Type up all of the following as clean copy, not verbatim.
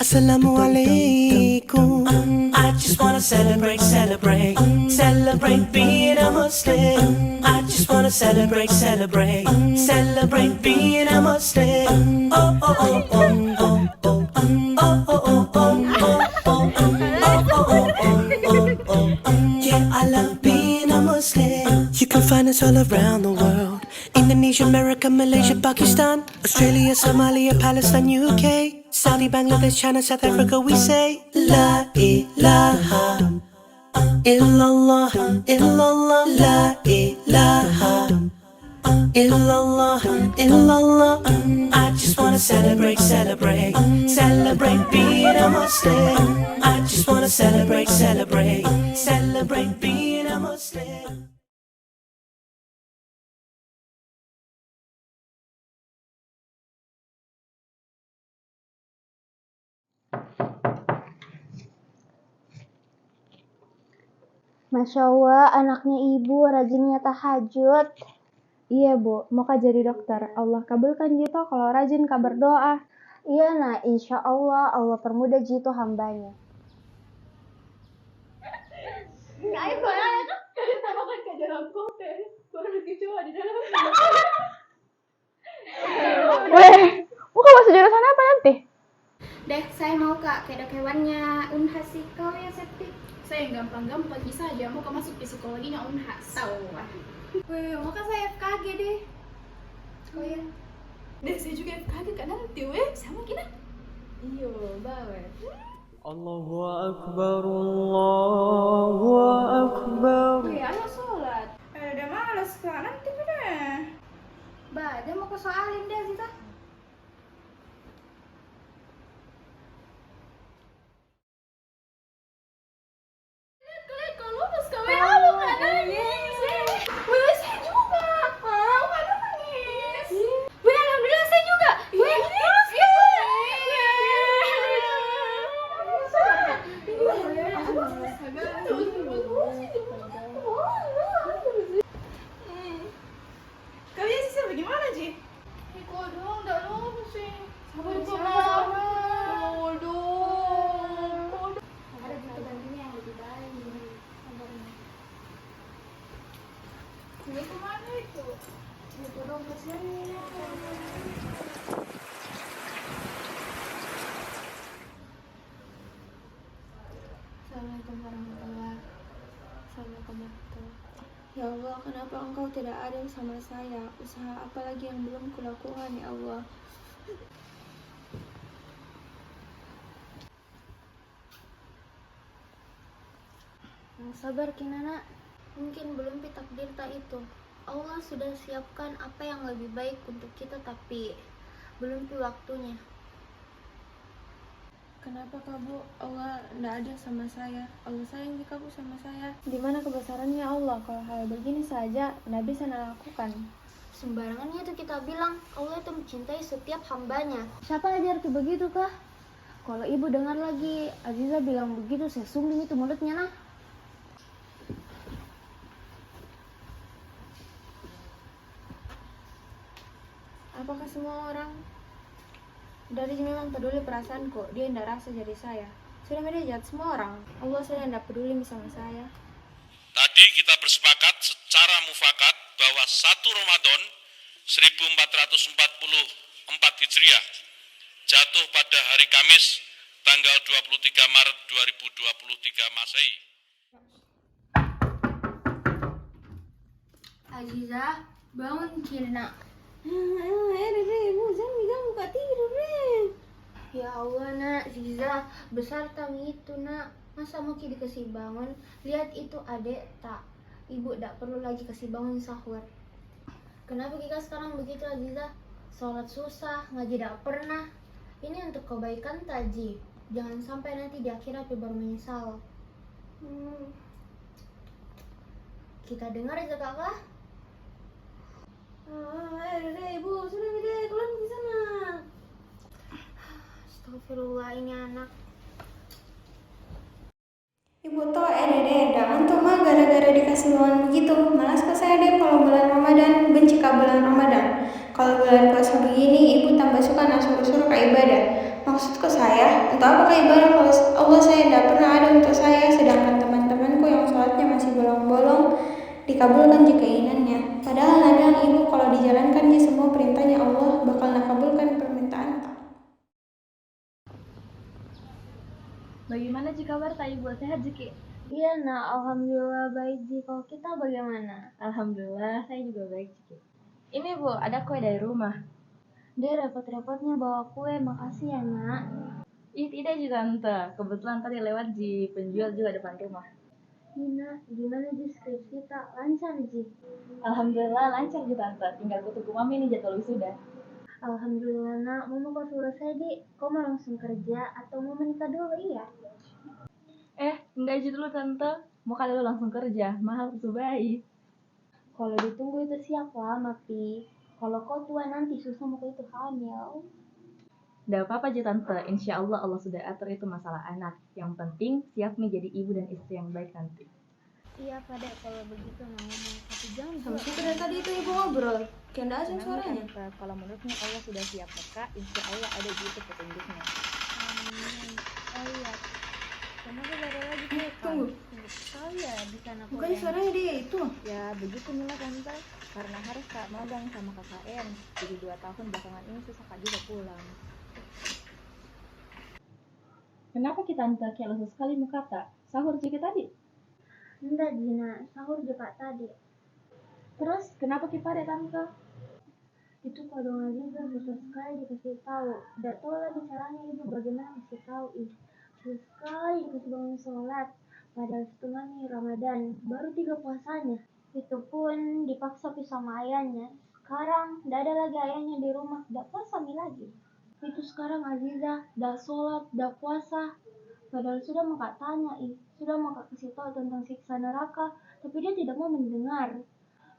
Assalamualaikum. I just wanna celebrate, celebrate, celebrate being a Muslim. I just wanna celebrate, celebrate, celebrate being a Muslim. Oh oh oh oh oh oh oh oh oh oh yeah, I love being a Muslim. You can find us all around the world. Indonesia, America, Malaysia, Pakistan, Australia, Somalia, Palestine, UK, Saudi, Bangladesh, China, South Africa. We say La ilaha illallah, illallah, la ilaha illallah, illallah. I just wanna celebrate, celebrate, celebrate being a Muslim. I just wanna celebrate, celebrate, celebrate being a Muslim. Masya Allah, anaknya ibu rajinnya tahajud. Iya Bu, mau jadi dokter. Allah kabulkan Jito kalau rajin berdoa. Iya nah, insya Allah Allah permudah Jito hambanya. Weh, mau masuk jurusan apa nanti? Deh, saya mau Kak, kayak hewannya Unhas sih. Kau yang septik. Saya yang gampang-gampang saja mau masuk psikologinya Unhas. Tahu lah. Weh, maka saya FKG deh. Oh ya. Deh, saya juga FKG Kak nanti weh, sama kita. Iyo, bawa. Allahu Akbar, Allahu Akbar. Weh, ayo sholat. Udah malas Kak, nanti deh. Bah, dia mau ke soalin deh kita. Kalian kalau lulus Kak, weh, aku Kak nangis. Weh, saya juga. Mau Kak nangis. Weh, alhamdulillah saya juga. Weh, lulus Kak. Kalian sih bagaimana, Ji? Kok dong, enggak lulus sih. Sabar, sabar. Ada juga gantinya yang lebih baik. Ini kemana itu? Itu dong kesini. Assalamualaikum warahmatullahi wabarakatuh. Ya Allah, kenapa Engkau tidak adil sama saya? Usaha apa lagi yang belum kulakukan ya Allah? Yang sabar Kinana, mungkin belum takdir tak itu. Allah sudah siapkan apa yang lebih baik untuk kita tapi belum waktunya. Kenapa kamu Allah tidak adil sama saya? Allah sayang jika kamu sama saya. Di mana kebesarannya Allah? Kalau hal begini saja tidak bisa lakukan. Sembarangannya itu kita bilang Allah itu mencintai setiap hambanya. Siapa ajar tuh begitu kah? Kalau ibu dengar lagi Aziza bilang begitu, saya sumbing itu mulutnya nah. Apakah semua orang dari memang peduli perasaanku? Dia tidak rasa jadi saya. Sudah menjat semua orang. Allah sudah tidak peduli sama saya. Tadi kita bersepakat secara mufakat bahwa 1 Ramadan 1444 Hijriah jatuh pada hari Kamis tanggal 23 Maret 2023 Masehi. Aziza, bangun Kirna. Ya Allah nak, Ziza besar kami itu nak. Masa mau dikasih bangun? Lihat itu adek tak. Ibu tak perlu lagi kasih bangun sahur. Kenapa kita sekarang begitu Aziza? Sholat susah, ngaji tak pernah. Ini untuk kebaikan taji. Jangan sampai nanti di akhirat baru menyesal. Kita dengar aja kakak. Ibu, sudah gede, keluar di sana. Astagfirullah, ini anak. Ibu toh deh, jangan tuh mah gara-gara dikasih bangun begitu. Malas ke saya deh kalau bulan Ramadan, benci ke bulan Ramadan. Kalau bulan puasa begini, ibu tambah suka Untuk apa kayak ibadah kalau Allah saya tidak pernah ada untuk saya, sedangkan teman-temanku yang sholatnya masih bolong-bolong dikabulkan jika keinginannya. Padahal ladang ibu kalau dijalankannya semua perintahnya Allah bakal nakabulkan permintaan. Bagaimana jika kabar Ibu? Sehat Jiki? Iya nak, alhamdulillah baik Ji. Kalau kita bagaimana? Alhamdulillah, saya juga baik Jiki. Ini Bu, ada kue dari rumah. Dia repot-repotnya bawa kue, makasih ya nak. Ih tidak Ji Tante, kebetulan tadi lewat Ji, penjual juga depan rumah. Nina, gimana Ji skripsi kita? Lancar Ji? Alhamdulillah lancar Ji Tante, tinggal kutuku mami nih jadwal wisuda. Alhamdulillah nak, mau kau suruh saya Di, kau mau langsung kerja atau mau menikah dulu iya? Enggak Ji dulu Tante, mau kali lu langsung kerja, mahal susu bayi. Kalau ditunggu itu siap lama Pi. Kalau kau tua nanti susah mau kau itu hamil. Nggak apa-apa Ji Tante, insya Allah Allah sudah atur itu masalah anak. Yang penting siap nih jadi ibu dan istri yang baik nanti. Iya pada kalau begitu ngomong, tapi jangan Harusnya dari tadi itu ibu ngobrol, kayak nggak asing suaranya. Tante, kalau menurutnya Allah sudah siap maka insya Allah ada di itu petunjuknya. Amin. Oh iya. Kenapa gak ada lagi tuh? Tunggu. Sekali ya di sana kau Bukan suaranya dia itu. Ya begitu Mila Tante, karena harus Kak magang sama KKN. Jadi 2 tahun belakangan ini susah Kak juga pulang. Kenapa kita Tante kayak lesu sekali muka tak? Sahur juga tadi? Enggak Dina, sahur juga tadi. Terus kenapa kita ada Tante? Itu kalau Aziza susah sekali dikasih tahu. Tidak tahu lagi caranya ibu bagaimana kasih tahu susah sekali dikasih bangun sholat. Padahal setengah nih Ramadan, baru 3 puasanya. Itu pun dipaksa pisah sama ayahnya. Sekarang tidak ada lagi ayahnya di rumah, tidak puasa lagi. Itu sekarang Aziza dah sholat, dah puasa. Padahal sudah mau kak tanya sudah mau kak kasih tahu tentang siksa neraka, tapi dia tidak mau mendengar.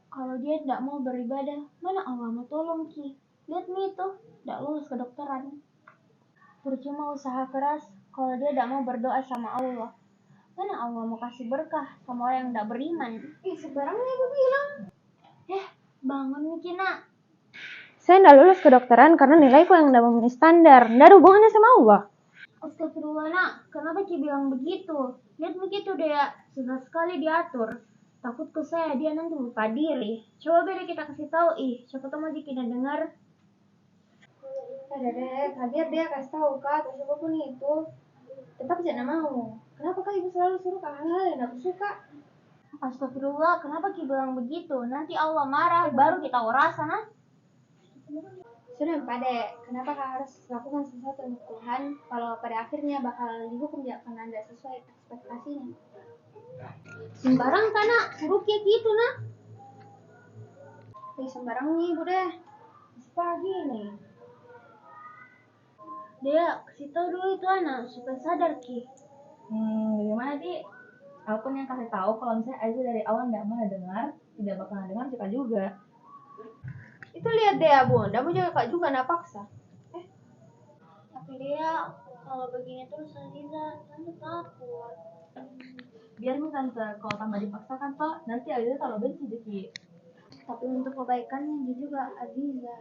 Kalau dia tidak mau beribadah, mana Allah mau tolong Ki? Lihat nih itu, tidak lulus kedokteran. Percuma usaha keras, kalau dia tidak mau berdoa sama Allah. Mana Allah mau kasih berkah sama orang yang tidak beriman? Sebarangnya ibu bilang. Bangun nih Kina. Saya tidak lulus kedokteran karena nilaiku yang tidak memenuhi standar. Tidak ada hubungannya sama Allah. Astagfirullah nak, kenapa Ki bilang begitu? Lihat begitu dia, susah sekali diatur. Takut ke saya dia nanti lupa diri. Coba beda kita kasih tahu siapa tahu mau Kina dengar. Biar dia kasih tahu kak, atau siapapun itu. Tetap jangan mau. Kenapa kak ibu selalu suruh kak hal-hal yang aku suka? Astagfirullah, kenapa Ki bilang begitu? Nanti Allah marah, baru kita rasa nah. Sudah Pade, kenapa kak harus lakukan sesuatu untuk Tuhan kalau pada akhirnya bakal dihukum karena tidak sesuai ekspektasinya? Sembarang karena suruh kayak gitu nah. Sembarangnya ibu deh. Pagi nih. Dia kasih tahu dulu itu anak supaya sadar Ki. Bagaimana Di? Aku yang kasih tahu kalau misalnya Aizu dari awal nggak mau dengar, tidak bakalan dengar kita juga. Itu lihat deh bu, tidak mau juga kak juga nak paksa. Tapi dia kalau begini terus Aziza, Tante takut. Biar nih Tante, kalau tambah dipaksa kan toh nanti Aizu kalau benci Diki. Tapi untuk kebaikannya dia juga Aziza.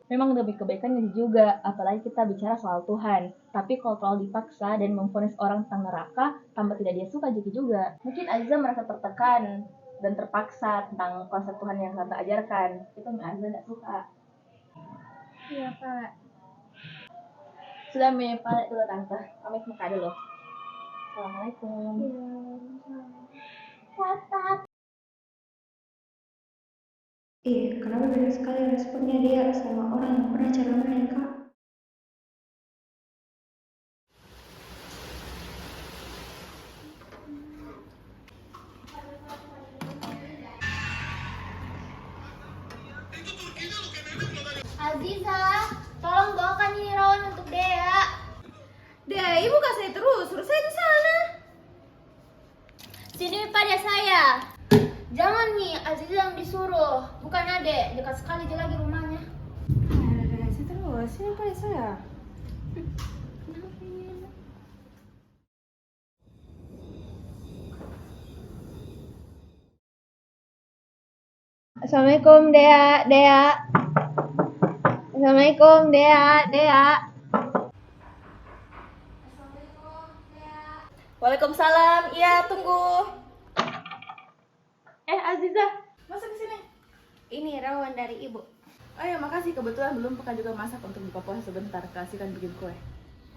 Memang demi kebaikannya juga, apalagi kita bicara soal Tuhan. Tapi kalau terlalu dipaksa dan memvonis orang tentang neraka, tambah tidak dia suka Jiki juga. Mungkin Aziza merasa tertekan dan terpaksa tentang konsep Tuhan yang Tante ajarkan. Itu Aziza tidak suka. Iya Pak. Sudah Pak dulu Tante, pamit muka dulu. Assalamualaikum. Catat. Kenapa beda sekali responnya dia sama orang yang pernah cara mereka? Aziza, tolong bawakan ini rawon untuk Dea. Dea, ibu kasih terus, suruh saya ke sana. Sini pada saya. Jangan nih, Aziza yang disuruh. Bukan adek, dekat sekali aja lagi rumahnya. Saya terus, sini pada saya. Assalamualaikum Dea. Assalamualaikum Dea. Waalaikumsalam. Iya, tunggu. Aziza, masuk ke sini. Ini rawan dari ibu. Oh ya, makasih. Kebetulan belum peka juga masak untuk buka puasa sebentar. Kasihkan bikin kue.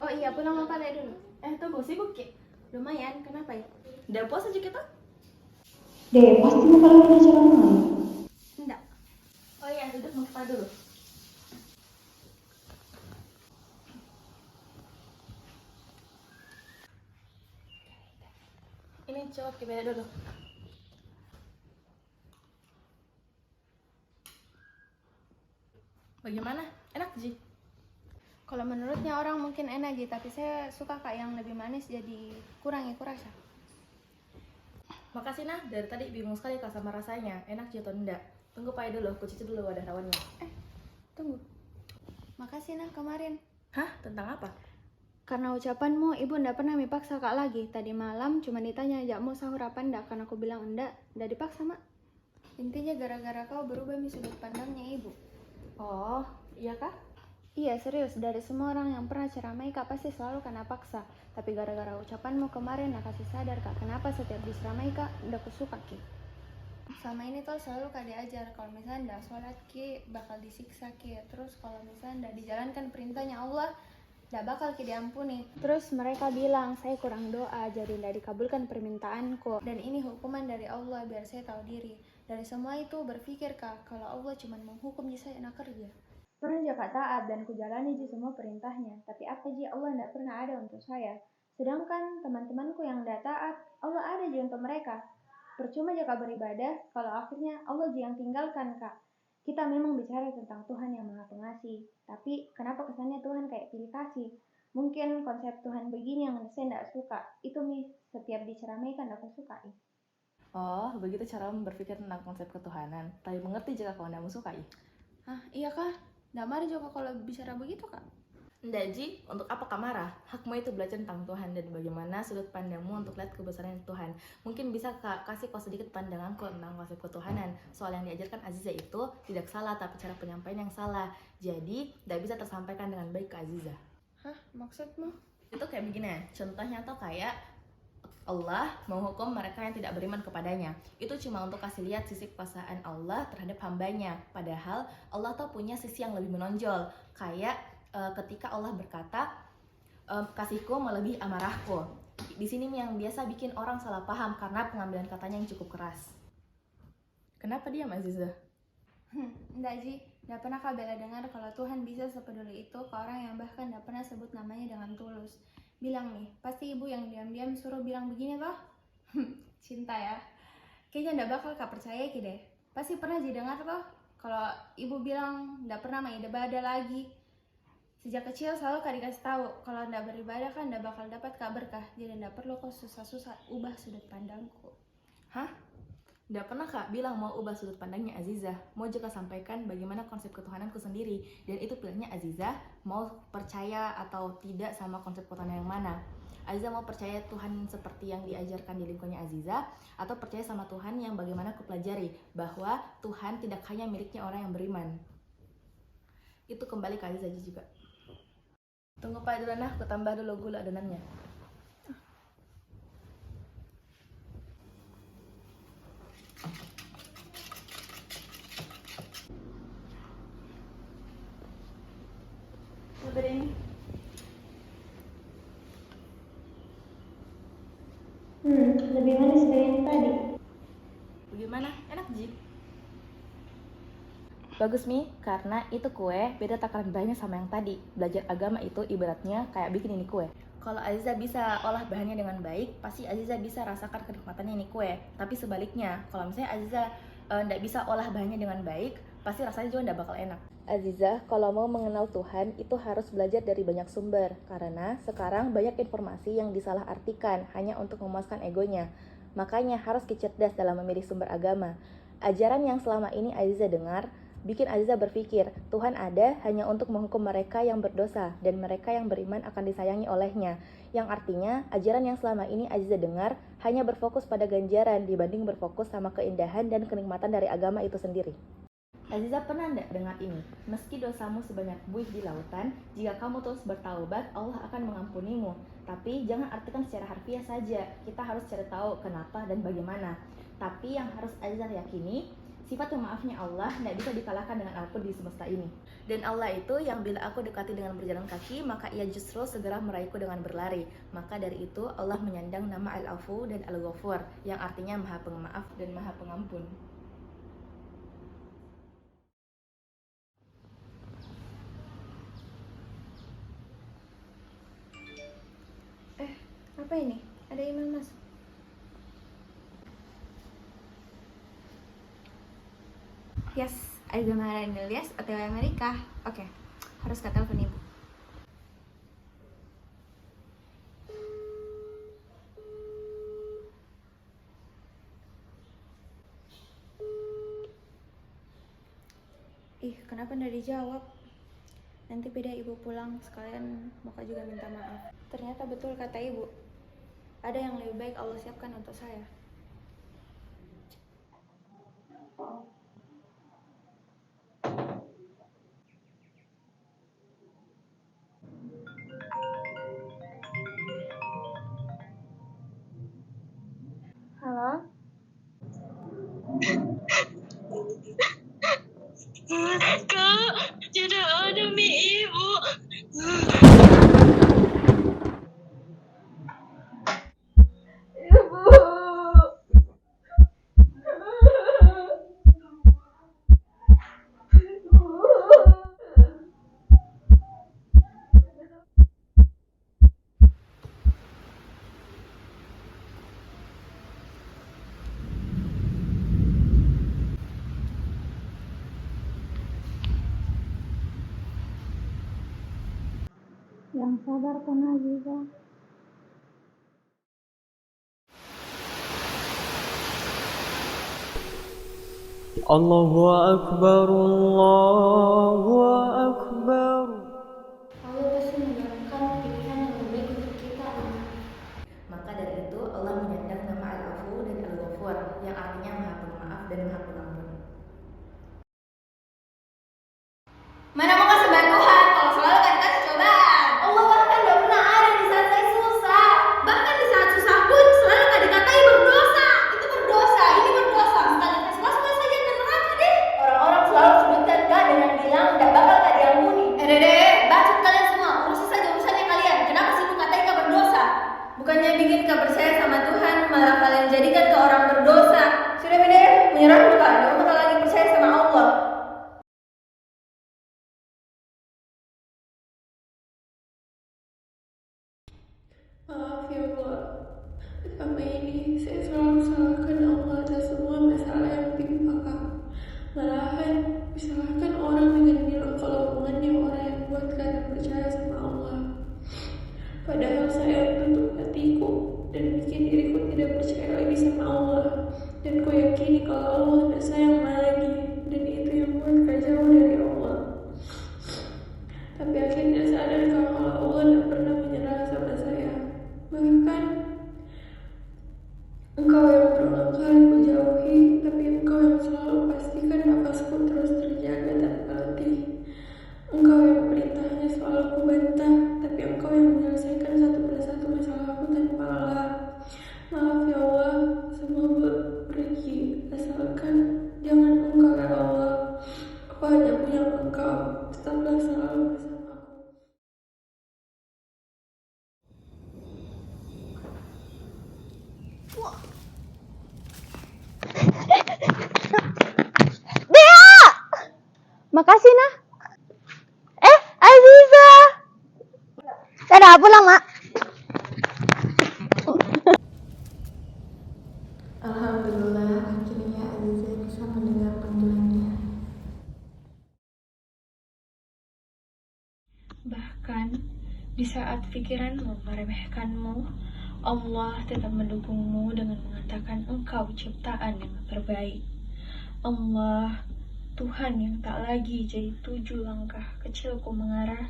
Oh iya, pulang mau pandai dulu. Tunggu, sibuk Ki? Lumayan, kenapa ya? Udah puasa juga kita? Deh, pasti bakal ada acara lain. Enggak. Oh iya, duduk makan dulu. Ini coba kita dulu. Bagaimana? Enak Ji? Kalau menurutnya orang mungkin enak Ji, tapi saya suka Kak yang lebih manis, jadi kurangi kurasa. Makasih nah, dari tadi bingung sekali Kak sama rasanya. Enak Ji atau enggak? Tunggu Pai dulu, aku cicip dulu wadah rawannya. Tunggu. Makasih nah kemarin. Hah? Tentang apa? Karena ucapanmu, ibu ndak pernah mipaksa Kak lagi. Tadi malam cuma ditanya ajak mau sahur apa ndak, karena aku bilang ndak dipaksa Mak. Intinya gara-gara kau berubah sudut pandangnya ibu. Oh, iya Kak? Iya serius, dari semua orang yang pernah ceramai Kak pasti selalu kena paksa. Tapi gara-gara ucapanmu kemarin nak kasih sadar Kak, kenapa setiap diseramai Kak ndak kusuka Ki. Sama ini tuh selalu Kak diajar, kalau misalnya ndak sholat Ki bakal disiksa Ki. Terus kalau misalnya ndak dijalankan perintahnya Allah, ndak bakal Ki diampuni. Terus mereka bilang saya kurang doa jadi ndak dikabulkan permintaanku. Dan ini hukuman dari Allah biar saya tahu diri. Dari semua itu berpikir Kak, kalau Allah cuma menghukum saya enak kerja. Pernah aja Kak taat dan kujalani Ji semua perintahnya, tapi apa Ji Allah ndak pernah ada untuk saya. Sedangkan teman-temanku yang ndak taat, Allah ada Ji untuk mereka. Percuma aja Kak beribadah, kalau akhirnya Allah Ji yang tinggalkan Kak. Kita memang bicara tentang Tuhan yang Maha Pengasih, tapi kenapa kesannya Tuhan kayak pilih kasih? Mungkin konsep Tuhan begini yang saya ndak suka. Itu setiap diceramaikan aku suka. Oh, begitu cara berpikir tentang konsep ketuhanan. Tapi mengerti jika kau tidak sukai. Hah, iya Kak? Ndak marah juga kalau bicara begitu Kak? Ndak Ji, untuk apa kau marah? Hakmu itu belajar tentang Tuhan dan bagaimana sudut pandangmu untuk lihat kebesaran Tuhan. Mungkin bisa Kak kasih kau sedikit pandanganku tentang konsep ketuhanan. Soal yang diajarkan Aziza itu tidak salah, tapi cara penyampaian yang salah. Jadi, tidak bisa tersampaikan dengan baik ke Aziza. Hah, maksudmu? Itu kayak begini, contohnya tuh kayak Allah menghukum mereka yang tidak beriman kepadanya. Itu cuma untuk kasih lihat sisi kekuasaan Allah terhadap hambanya. Padahal Allah tuh punya sisi yang lebih menonjol. Kayak ketika Allah berkata, kasihku melebihi amarahku. Di sini yang biasa bikin orang salah paham karena pengambilan katanya yang cukup keras. Kenapa diam Aziza? Enggak Ji, enggak pernah Kak Bella dengar kalau Tuhan bisa sepeduli itu ke orang yang bahkan enggak pernah sebut namanya dengan tulus. Bilang nih, pasti ibu yang diam-diam suruh bilang begini toh? Cinta ya. Kayaknya enggak bakal Kak percaya Ki deh. Pasti pernah Ji dengar toh kalau ibu bilang enggak pernah main ibadah lagi. Sejak kecil selalu Kak dikasih tahu kalau enggak beribadah kan enggak bakal dapat Kak berkah. Jadi enggak perlu kok susah-susah ubah sudut pandangku. Hah? Nggak pernah Kak bilang mau ubah sudut pandangnya Aziza. Mau juga sampaikan bagaimana konsep ketuhananku sendiri. Dan itu pilihannya Aziza mau percaya atau tidak sama konsep ketuhanan yang mana. Aziza mau percaya Tuhan seperti yang diajarkan di lingkungannya Aziza, atau percaya sama Tuhan yang bagaimana aku pelajari bahwa Tuhan tidak hanya miliknya orang yang beriman. Itu kembali ke Aziza juga. Tunggu Pak dulu nah, aku tambah dulu gula adonannya. Ini. Lebih manis dari yang tadi. Bagaimana? Enak Ji? Bagus Mi, karena itu kue beda takaran bahannya sama yang tadi. Belajar agama itu ibaratnya kayak bikin ini kue. Kalau Aziza bisa olah bahannya dengan baik, pasti Aziza bisa rasakan kenikmatannya ini kue. Tapi sebaliknya, kalau misalnya Aziza nggak bisa olah bahannya dengan baik, pasti rasanya juga nggak bakal enak. Aziza, kalau mau mengenal Tuhan, itu harus belajar dari banyak sumber. Karena sekarang banyak informasi yang disalahartikan hanya untuk memuaskan egonya. Makanya harus cerdas dalam memilih sumber agama. Ajaran yang selama ini Aziza dengar, bikin Aziza berpikir, Tuhan ada hanya untuk menghukum mereka yang berdosa, dan mereka yang beriman akan disayangi olehnya. Yang artinya, ajaran yang selama ini Aziza dengar, hanya berfokus pada ganjaran dibanding berfokus sama keindahan dan kenikmatan dari agama itu sendiri. Aziza pernah nggak dengar ini? Meski dosamu sebanyak buih di lautan, jika kamu terus bertaubat, Allah akan mengampunimu. Tapi jangan artikan secara harfiah saja. Kita harus cari tahu kenapa dan bagaimana. Tapi yang harus Aziza yakini, sifat pemaafnya Allah tidak bisa dikalahkan dengan apapun di semesta ini. Dan Allah itu yang bila aku dekati dengan berjalan kaki, maka ia justru segera meraihku dengan berlari. Maka dari itu Allah menyandang nama Al-Afu dan Al-Ghafur, yang artinya Maha Pemaaf dan Maha Pengampun. Apa ini? Ada email masuk. Yes, Aiza Maharani Ilyas, OTW Amerika. Oke, harus ke telepon ibu. Kenapa nggak dijawab? Nanti beda ibu pulang, sekalian Moka juga minta maaf. Ternyata betul kata ibu, ada yang lebih baik Allah siapkan untuk saya. Halo? Kak, tidak ada mie ibu. Yang sabar kan Aziza. Allahu Akbar, Allahu Akbar. Allah pasti menjalankan pilihan yang lebih baik untuk kita. Maka dari itu Allah menyandang nama Al-Afu dan Al-Ghafur, yang artinya Maha Pemaaf dan Maha Pengampun. Mana mau kasih bantuan kalau selalu kan kasih cobaan. Allah bahkan gak pernah ada di saat saya susah. Bahkan di saat susah pun selalu gak dikatai berdosa. Itu berdosa, ini berdosa. Sekali kasih masuk saja ke neraka deh. Orang-orang selalu sebutkan gak dengan bilang gak bakal gak diampuni. Dede, bacot kalian semua. Urusin saja urusannya kalian. Kenapa sih katain gak berdosa? Bukannya bikin gak percaya sama Tuhan, malah kalian jadikan ke orang berdosa. Sudah beda, menyerah bukan? Jangan bakal lagi percaya sama Allah. Maaf ya Allah, selama ini saya selalu salahkan Allah atas semua masalah yang menimpa kamu. Malahan disalahkan orang dengan bilang kalau hubungannya orang yang buat kalian percaya sama Allah. Padahal saya menutup hatiku dan bikin diriku tidak percaya lagi sama Allah. Dan ku yakini kalau Allah tidak sayang lagi, dan itu yang buat kalian jauh dari Allah. Tapi akhirnya sadar kalau Allah tidak pernah menyerah sama saya. Bahkan Engkau yang berulang kali ku jauhi, tapi Engkau yang selalu pastikan nafasku terus terjaga tanpa letih. Engkau yang perintahnya selalu ku bantah, tapi Engkau yang menyelesaikan satu persatu masalahku tanpa lelah. Maaf ya Allah, semua pergi, asalkan jangan Engkau ya Allah. Aku hanya punya Engkau, tetaplah selalu bersama aku. Makasih nah. Aziza. Ada apa lah, Mak? Alhamdulillah, akhirnya Aziza bisa mendengar panggilannya. Bahkan di saat pikiranmu meremehkanmu, Allah tetap mendukungmu dengan mengatakan Engkau ciptaan yang terbaik. Allah, Tuhan yang tak lagi jadi 7 langkah kecilku mengarah,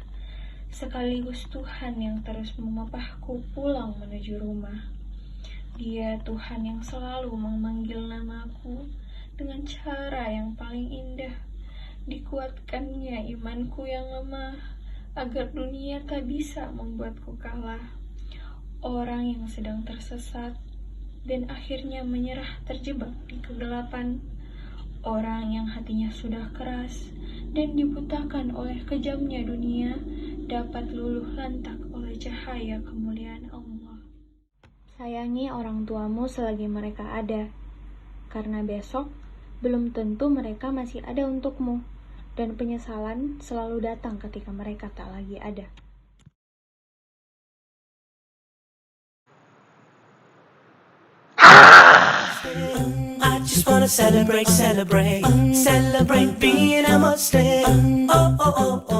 sekaligus Tuhan yang terus memapahku pulang menuju rumah. Dia Tuhan yang selalu memanggil namaku dengan cara yang paling indah, Dikuatkannya imanku yang lemah, agar dunia tak bisa membuatku kalah. Orang yang sedang tersesat dan akhirnya menyerah terjebak di kegelapan. Orang yang hatinya sudah keras dan dibutakan oleh kejamnya dunia dapat luluh lantak oleh cahaya kemuliaan Allah. Sayangi orang tuamu selagi mereka ada, karena besok belum tentu mereka masih ada untukmu, dan penyesalan selalu datang ketika mereka tak lagi ada. I just wanna celebrate, celebrate, celebrate being a Muslim. Oh, oh, oh, oh.